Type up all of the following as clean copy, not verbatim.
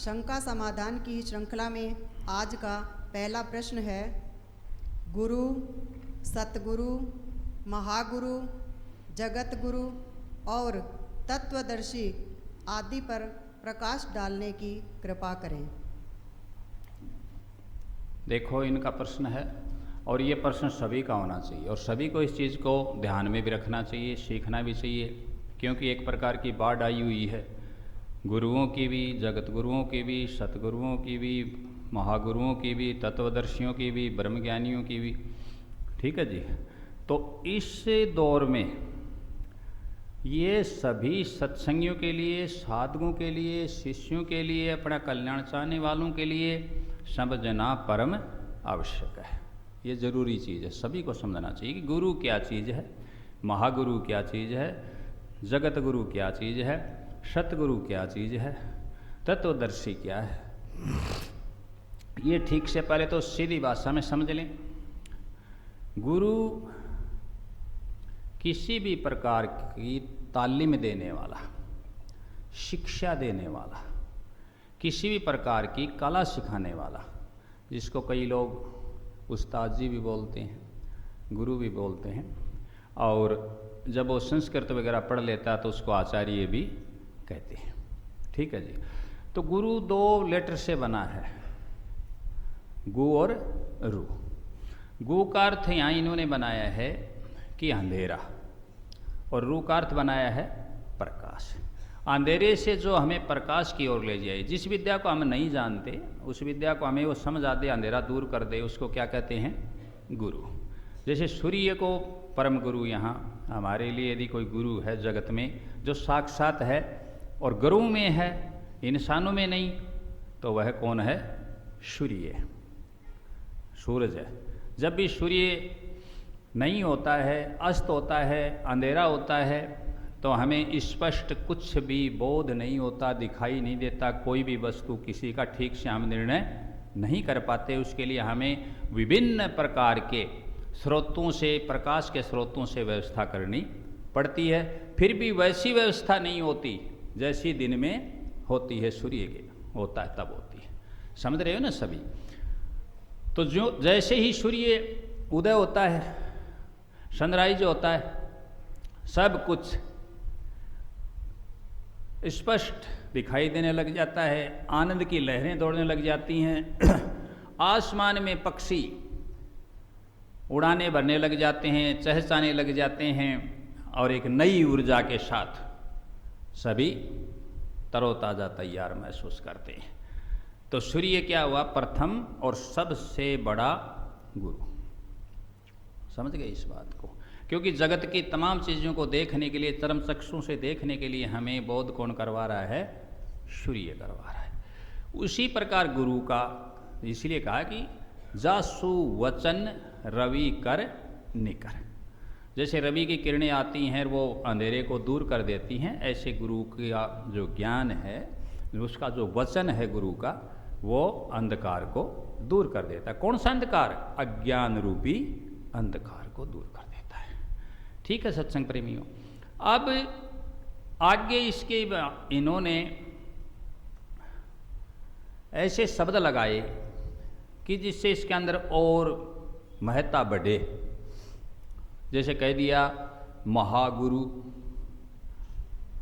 शंका समाधान की श्रृंखला में आज का पहला प्रश्न है, गुरु, सतगुरु, महागुरु, जगत गुरु और तत्वदर्शी आदि पर प्रकाश डालने की कृपा करें। देखो, इनका प्रश्न है और ये प्रश्न सभी का होना चाहिए और सभी को इस चीज़ को ध्यान में भी रखना चाहिए, सीखना भी चाहिए, क्योंकि एक प्रकार की बाढ़ आई हुई है, गुरुओं की भी, जगत गुरुओं की भी, सतगुरुओं की भी, महागुरुओं की भी, तत्वदर्शियों की भी, ब्रह्मज्ञानियों की भी। ठीक है जी। तो इस दौर में ये सभी सत्संगियों के लिए, साधुओं के लिए, शिष्यों के लिए, अपना कल्याण चाहने वालों के लिए समझना परम आवश्यक है। ये ज़रूरी चीज़ है, सभी को समझना चाहिए कि गुरु क्या चीज़ है, महागुरु क्या चीज़ है, जगत गुरु क्या चीज़ है, सतगुरु क्या चीज़ है, तत्वदर्शी क्या है। ये ठीक से पहले तो सीधी भाषा में समझ लें। गुरु किसी भी प्रकार की तालीम देने वाला, शिक्षा देने वाला, किसी भी प्रकार की कला सिखाने वाला, जिसको कई लोग उस्ताद जी भी बोलते हैं, गुरु भी बोलते हैं, और जब वो संस्कृत वगैरह पढ़ लेता है तो उसको आचार्य भी कहते हैं। ठीक है जी। तो गुरु 2 लेटर से बना है, गु और रू। गु का अर्थ यहाँ इन्होंने बनाया है कि अंधेरा, और रू का अर्थ बनाया है प्रकाश। अंधेरे से जो हमें प्रकाश की ओर ले जाए, जिस विद्या को हम नहीं जानते उस विद्या को हमें वो समझा दे, अंधेरा दूर कर दे, उसको क्या कहते हैं? गुरु। जैसे सूर्य को परम गुरु, यहाँ हमारे लिए यदि कोई गुरु है जगत में जो साक्षात है और गुरु में है, इंसानों में नहीं, तो वह कौन है? सूर्य, सूरज है। जब भी सूर्य नहीं होता है, अस्त होता है, अंधेरा होता है, तो हमें स्पष्ट कुछ भी बोध नहीं होता, दिखाई नहीं देता कोई भी वस्तु, किसी का ठीक से हम निर्णय नहीं कर पाते। उसके लिए हमें विभिन्न प्रकार के स्रोतों से, प्रकाश के स्रोतों से व्यवस्था करनी पड़ती है। फिर भी वैसी व्यवस्था नहीं होती जैसी दिन में होती है, सूर्य के होता है तब होती है। समझ रहे हो ना सभी? तो जो जैसे ही सूर्य उदय होता है, सनराइज होता है, सब कुछ स्पष्ट दिखाई देने लग जाता है, आनंद की लहरें दौड़ने लग जाती हैं, आसमान में पक्षी उड़ाने भरने लग जाते हैं, चहचहाने लग जाते हैं, और एक नई ऊर्जा के साथ सभी तरोताज़ा तैयार महसूस करते हैं। तो सूर्य क्या हुआ? प्रथम और सबसे बड़ा गुरु। समझ गए इस बात को? क्योंकि जगत की तमाम चीज़ों को देखने के लिए, चरम चक्षु से देखने के लिए हमें बोध कौन करवा रहा है? सूर्य करवा रहा है। उसी प्रकार गुरु का इसलिए कहा कि जासु वचन रवि कर निकर। जैसे रवि की किरणें आती हैं, वो अंधेरे को दूर कर देती हैं, ऐसे गुरु का जो ज्ञान है, उसका जो वचन है गुरु का, वो अंधकार को दूर कर देता है। कौन सा अंधकार? अज्ञान रूपी अंधकार को दूर कर देता है। ठीक है सत्संग प्रेमियों। अब आगे इसके इन्होंने ऐसे शब्द लगाए कि जिससे इसके अंदर और महत्ता बढ़े। जैसे कह दिया महागुरु,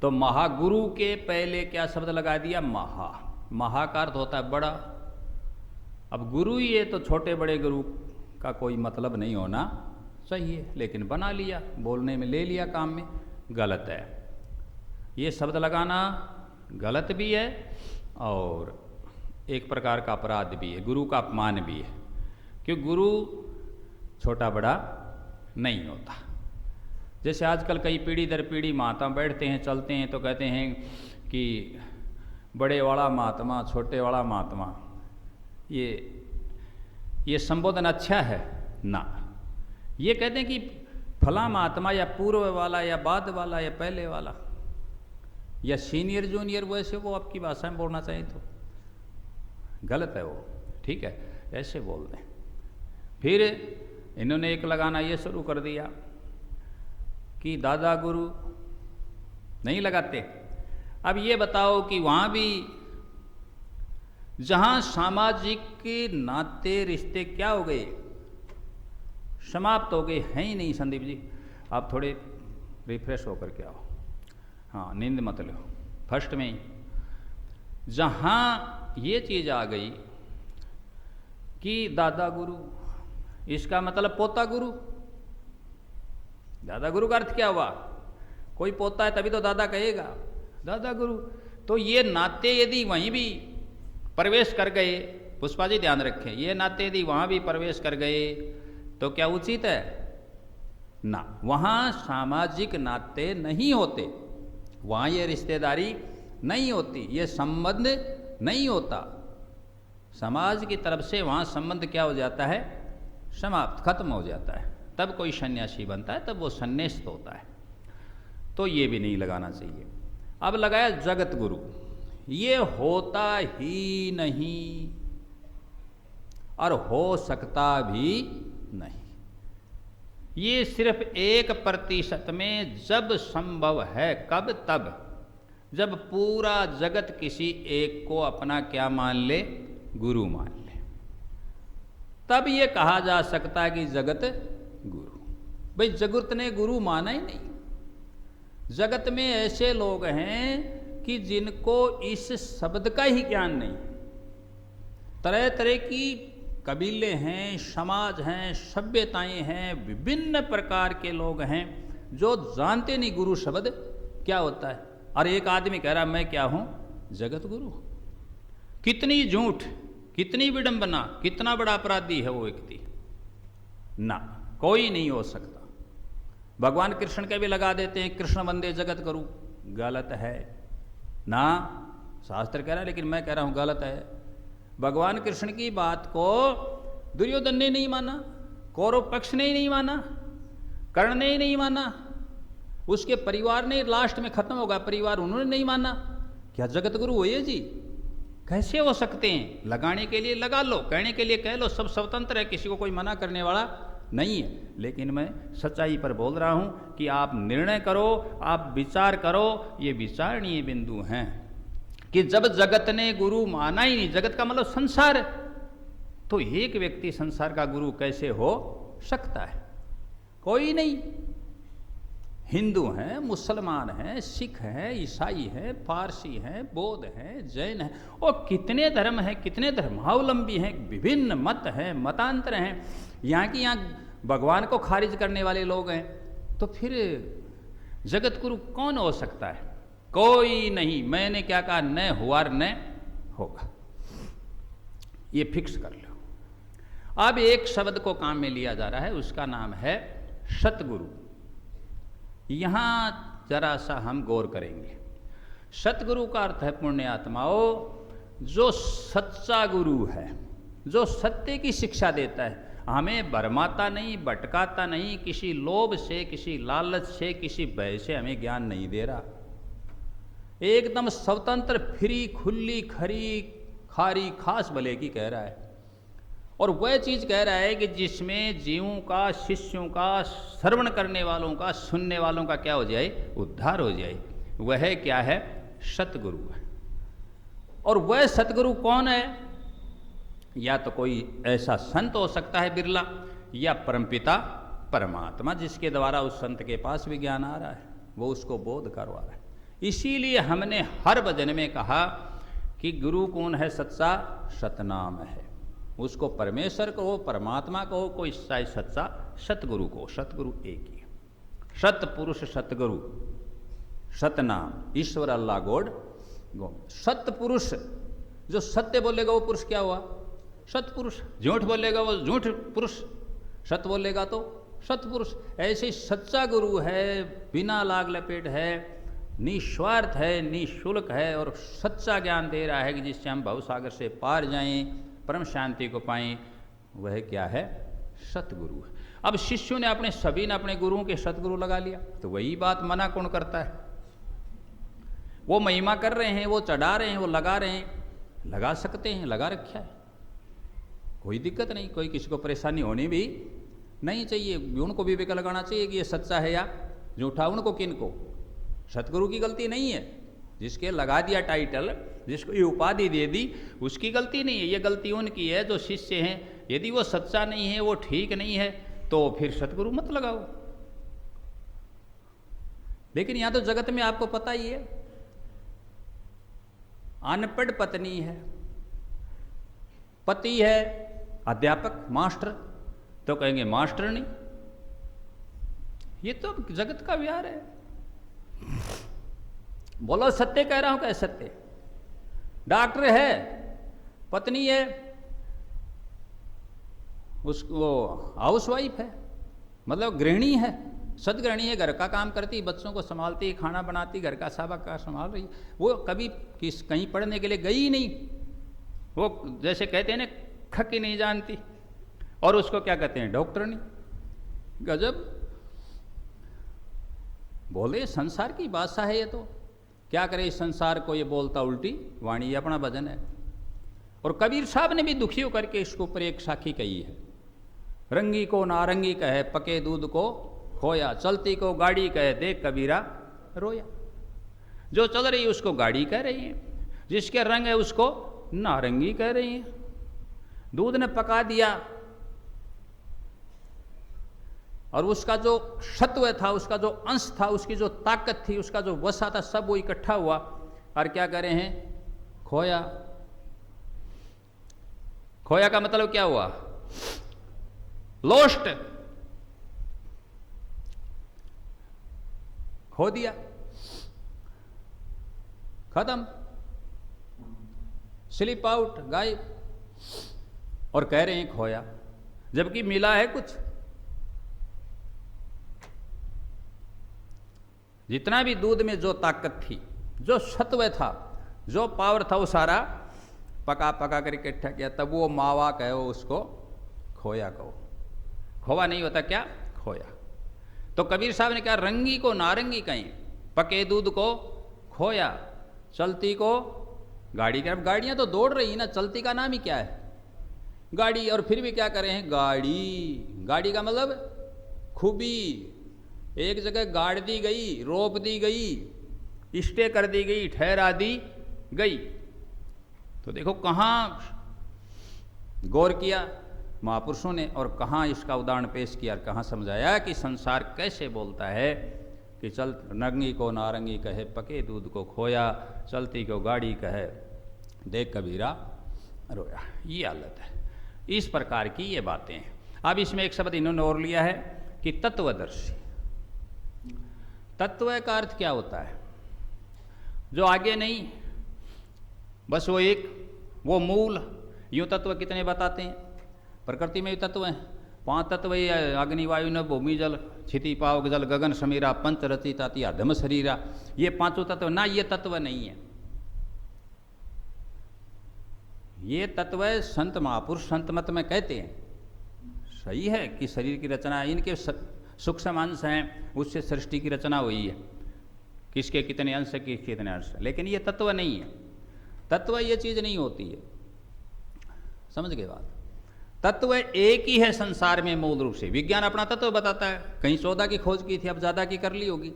तो महागुरु के पहले क्या शब्द लगा दिया? महा। महा का अर्थ होता है बड़ा। अब गुरु ही है तो छोटे बड़े गुरु का कोई मतलब नहीं होना चाहिए, लेकिन बना लिया, बोलने में ले लिया, काम में। गलत है। ये शब्द लगाना गलत भी है और एक प्रकार का अपराध भी है, गुरु का अपमान भी है, क्योंकि गुरु छोटा बड़ा नहीं होता। जैसे आजकल कई पीढ़ी दर पीढ़ी महात्मा बैठते हैं, चलते हैं, तो कहते हैं कि बड़े वाला महात्मा, छोटे वाला महात्मा। ये संबोधन अच्छा है ना? ये कहते हैं कि फला महात्मा या पूर्व वाला या बाद वाला या पहले वाला या सीनियर जूनियर, वैसे वो आपकी भाषा में बोलना चाहिए तो गलत है वो। ठीक है, ऐसे बोल दें। फिर इन्होंने एक लगाना ये शुरू कर दिया कि दादा गुरु नहीं लगाते। अब ये बताओ कि वहाँ भी जहां सामाजिक नाते रिश्ते क्या हो गए, समाप्त हो गए, हैं ही नहीं। संदीप जी आप थोड़े रिफ्रेश होकर के आओ, हाँ नींद मत लो। फर्स्ट में ही जहाँ ये चीज़ आ गई कि दादा गुरु, इसका मतलब पोता गुरु। दादा गुरु का अर्थ क्या हुआ, कोई पोता है तभी तो दादा कहेगा, दादा गुरु। तो ये नाते यदि वहीं भी प्रवेश कर गए, पुष्पा जी ध्यान रखें, ये नाते यदि वहाँ भी प्रवेश कर गए तो क्या उचित है ना। वहाँ सामाजिक नाते नहीं होते, वहाँ ये रिश्तेदारी नहीं होती, ये संबंध नहीं होता। समाज की तरफ से वहाँ संबंध क्या हो जाता है, समाप्त, खत्म हो जाता है। तब कोई सन्यासी बनता है, तब वो सन्यास्त होता है। तो ये भी नहीं लगाना चाहिए। अब लगाया जगत गुरु, ये होता ही नहीं और हो सकता भी नहीं। ये सिर्फ 1% में जब संभव है, कब, तब जब पूरा जगत किसी एक को अपना क्या मान ले, गुरु मान ले, तब ये कहा जा सकता है कि जगत गुरु। भाई जगत ने गुरु माना ही नहीं। जगत में ऐसे लोग हैं कि जिनको इस शब्द का ही ज्ञान नहीं। तरह तरह की कबीले हैं, समाज हैं, सभ्यताएं हैं, विभिन्न प्रकार के लोग हैं जो जानते नहीं गुरु शब्द क्या होता है। और एक आदमी कह रहा मैं क्या हूं, जगत गुरु। कितनी झूठ, कितनी विडंबना, कितना बड़ा अपराधी है वो व्यक्ति ना, कोई नहीं हो सकता। भगवान कृष्ण के भी लगा देते हैं कृष्ण वंदे जगत गुरु, गलत है ना, शास्त्र कह रहा है, लेकिन मैं कह रहा हूं गलत है। भगवान कृष्ण की बात को दुर्योधन ने नहीं माना, कौरव पक्ष ने ही नहीं माना, कर्ण ने ही नहीं माना, उसके परिवार ने लास्ट में खत्म होगा परिवार, उन्होंने नहीं माना। क्या जगत गुरु हुए जी? कैसे हो सकते हैं? लगाने के लिए लगा लो, कहने के लिए कह लो, सब स्वतंत्र है, किसी को कोई मना करने वाला नहीं है। लेकिन मैं सच्चाई पर बोल रहा हूं कि आप निर्णय करो, आप विचार करो। ये विचारणीय बिंदु हैं कि जब जगत ने गुरु माना ही नहीं, जगत का मतलब संसार, तो एक व्यक्ति संसार का गुरु कैसे हो सकता है? कोई नहीं। हिंदू हैं, मुसलमान हैं, सिख हैं, ईसाई हैं, पारसी हैं, बौद्ध हैं, जैन हैं, और कितने धर्म हैं, कितने धर्मावलंबी हैं, विभिन्न मत हैं, मतांतर हैं, यहाँ की यहाँ भगवान को खारिज करने वाले लोग हैं। तो फिर जगत गुरु कौन हो सकता है? कोई नहीं। मैंने क्या कहा, न हुआ न होगा, ये फिक्स कर लो। अब एक शब्द को काम में लिया जा रहा है, उसका नाम है सतगुरु। यहां जरा सा हम गौर करेंगे। सतगुरु का अर्थ है पुण्य आत्माओं, जो सच्चा गुरु है, जो सत्य की शिक्षा देता है, हमें भरमाता नहीं, भटकाता नहीं, किसी लोभ से, किसी लालच से, किसी भय से हमें ज्ञान नहीं दे रहा। एकदम स्वतंत्र, फ्री, खुली, खरी, खारी, खास भले की कह रहा है। और वह चीज़ कह रहा है कि जिसमें जीवों का, शिष्यों का, श्रवण करने वालों का, सुनने वालों का क्या हो जाए, उद्धार हो जाए। वह क्या है? सतगुरु है। और वह सतगुरु कौन है? या तो कोई ऐसा संत हो सकता है बिरला, या परमपिता परमात्मा, जिसके द्वारा उस संत के पास भी ज्ञान आ रहा है, वो उसको बोध करवा रहा है। इसीलिए हमने हर भजन में कहा कि गुरु कौन है? सच्चा सतनाम है। उसको परमेश्वर कहो, परमात्मा कहो, कोई चाहे सच्चा सतगुरु को, सतगुरु एक ही। सतपुरुष सतगुरु, सतनाम, ईश्वर अल्लाह गोड गोविंद। सतपुरुष, जो सत्य बोलेगा वो पुरुष क्या हुआ? सतपुरुष। झूठ बोलेगा वो झूठ पुरुष, सत बोलेगा तो सतपुरुष। ऐसे सच्चा गुरु है, बिना लाग लपेट है, निस्वार्थ है, निःशुल्क है, और सच्चा ज्ञान दे रहा है कि जिससे हम भवसागर से पार जाएं, परम शांति को पाएं। वह क्या है? सतगुरु है। अब शिष्यों ने अपने, सभी ने अपने गुरुओं के सतगुरु लगा लिया, तो वही बात मना कौन करता है? वो महिमा कर रहे हैं, वो चढ़ा रहे हैं, वो लगा रहे हैं, लगा सकते हैं, लगा रखा है, कोई दिक्कत नहीं, कोई किसी को परेशानी होनी भी नहीं चाहिए। उनको भी विवेक लगाना चाहिए कि ये सच्चा है या झूठा। उनको, किन को? सतगुरु की गलती नहीं है। जिसके लगा दिया टाइटल, जिसको ये उपाधि दे दी उसकी गलती नहीं है, ये गलती उनकी है जो शिष्य हैं। यदि वो सच्चा नहीं है, वो ठीक नहीं है, तो फिर सतगुरु मत लगाओ। लेकिन यहां तो जगत में आपको पता ही है, अनपढ़ पत्नी है, पति है अध्यापक मास्टर, तो कहेंगे मास्टर नहीं। ये तो जगत का व्यवहार है। बोलो सत्य कह रहा हूं, क्या सत्य? डॉक्टर है, पत्नी है, उसको हाउसवाइफ है, मतलब गृहिणी है, सदगृहिणी है, घर का काम करती, बच्चों को संभालती, खाना बनाती, घर का सारा का संभाल रही। वो कभी कहीं पढ़ने के लिए गई ही नहीं। वो जैसे कहते हैं ना, खक ही नहीं जानती, और उसको क्या कहते हैं, डॉक्टर नहीं। गजब। बोले संसार की भाषा है ये तो, क्या करे इस संसार को, ये बोलता उल्टी वाणी, ये अपना भजन है। और कबीर साहब ने भी दुखी होकर के इसके ऊपर एक साखी कही है, रंगी को नारंगी कहे, पके दूध को खोया, चलती को गाड़ी कहे, देख कबीरा रोया। जो चल रही है उसको गाड़ी कह रही है, जिसके रंग है उसको नारंगी कह रही है। दूध ने पका दिया और उसका जो सत्व था, उसका जो अंश था, उसकी जो ताकत थी, उसका जो वसा था, सब वो इकट्ठा हुआ और क्या कह रहे हैं, खोया। खोया का मतलब क्या हुआ, लोस्ट, खो दिया, खत्म, स्लिप आउट, गायब। और कह रहे हैं खोया, जबकि मिला है कुछ। जितना भी दूध में जो ताकत थी, जो सत्व था, जो पावर था, वो सारा पका पका कर इकट्ठा किया, तब वो मावा कहो, उसको खोया कहो। खोवा नहीं होता क्या, खोया। तो कबीर साहब ने कहा रंगी को नारंगी कहें, पके दूध को खोया, चलती को गाड़ी का। अब गाड़ियां तो दौड़ रही ना, चलती का नाम ही क्या है, गाड़ी। और फिर भी क्या कर रहे हैं, गाड़ी। गाड़ी का मतलब खूबी, एक जगह गाड़ दी गई, रोप दी गई, स्टे कर दी गई, ठहरा दी गई। तो देखो कहाँ गौर किया महापुरुषों ने, और कहाँ इसका उदाहरण पेश किया, और कहाँ समझाया कि संसार कैसे बोलता है कि चल रंगी को नारंगी कहे, पके दूध को खोया, चलती को गाड़ी कहे, देख कबीरा रोया। ये हालत है। इस प्रकार की ये बातें हैं। अब इसमें एक शब्द इन्होंने और लिया है कि तत्वदर्शी। तत्व का अर्थ क्या होता है, जो आगे नहीं, बस वो एक, वो मूल। यूं तत्व कितने बताते हैं, प्रकृति में तत्व हैं 5 तत्व, ये अग्नि वायु न भूमि जल क्षिति पावक जल गगन समीरा पंच रचिताति अधम शरीरा। ये 5 तत्व ना, ये तत्व नहीं है। ये तत्व संत महापुरुष संत मत में कहते हैं। सही है कि शरीर की रचना इनके सूक्ष्म अंश हैं, उससे सृष्टि की रचना हुई है, किसके कितने अंश है, किसके कितने अंश है, लेकिन ये तत्व नहीं है। तत्व ये चीज नहीं होती है, समझ गए बात। तत्व एक ही है संसार में मूल रूप से। विज्ञान अपना तत्व बताता है, कहीं 14 की खोज की थी, अब ज्यादा की कर ली होगी।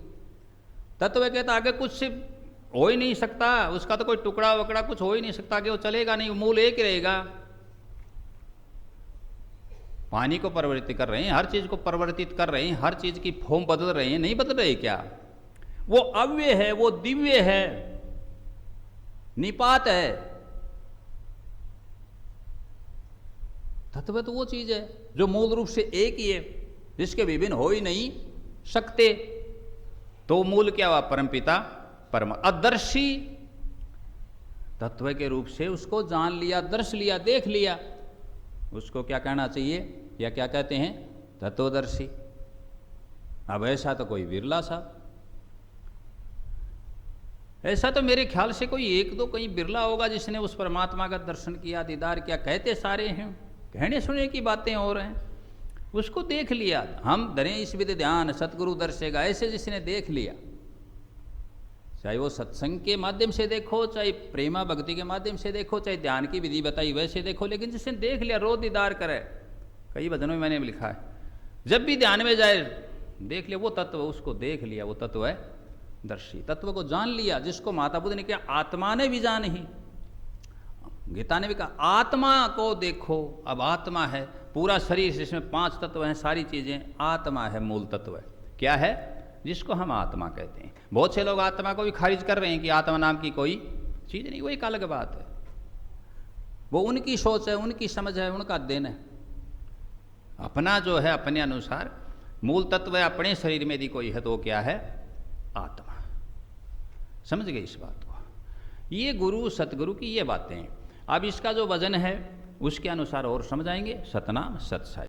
तत्व कहता आगे कुछ हो ही नहीं सकता, उसका तो कोई टुकड़ा वकड़ा कुछ हो ही नहीं सकता, कि वो चलेगा नहीं, मूल एक ही रहेगा। पानी को परिवर्तित कर रहे हैं, हर चीज को परिवर्तित कर रहे हैं, हर चीज की फॉर्म बदल रहे हैं, नहीं बदल रहे क्या? वो अव्यय है, वो दिव्य है, निपात है। तत्व तो वो चीज है जो मूल रूप से एक ही है, जिसके विभिन्न हो ही नहीं सकते। तो मूल क्या हुआ? परमपिता परम अदर्शी तत्व के रूप से उसको जान लिया, दर्श लिया, देख लिया, उसको क्या कहना चाहिए, या क्या कहते हैं? तत्वदर्शी। अब ऐसा तो कोई बिरला सा, ऐसा तो मेरे ख्याल से कोई 1-2 कहीं बिरला होगा जिसने उस परमात्मा का दर्शन किया, दीदार किया। कहते सारे हैं, कहने सुने की बातें हो रहे हैं, उसको देख लिया। हम धरे इस विधि ध्यान सतगुरु दर्शेगा, ऐसे जिसने देख लिया, चाहे वो सत्संग के माध्यम से देखो, चाहे प्रेमा भक्ति के माध्यम से देखो, चाहे ध्यान की विधि बताई वैसे देखो, लेकिन जिसने देख लिया, रो दीदार करे। कई भजनों में मैंने लिखा है, जब भी ध्यान में जाए देख लिया, वो तत्व उसको देख लिया, वो तत्व है तत्वदर्शी, तत्व को जान लिया, जिसको माता बुद्ध ने कहा आत्मा ने भी जान ही। गीता ने भी कहा आत्मा को देखो, अब आत्मा है पूरा शरीर, जिसमें 5 तत्व हैं, सारी चीज़ें, आत्मा है मूल तत्व है। क्या है? जिसको हम आत्मा कहते हैं। बहुत से लोग आत्मा को भी खारिज कर रहे हैं कि आत्मा नाम की कोई चीज़ नहीं, वो एक अलग बात है, वो उनकी सोच है, उनकी समझ है, उनका दिन है। अपना जो है अपने अनुसार मूल तत्व है, अपने शरीर में यदि कोई है तो वो क्या है? आत्मा। समझ गए इस बात को? ये गुरु सतगुरु की ये बातें हैं। अब इसका जो वजन है उसके अनुसार और समझाएंगे। सतनाम सत साई।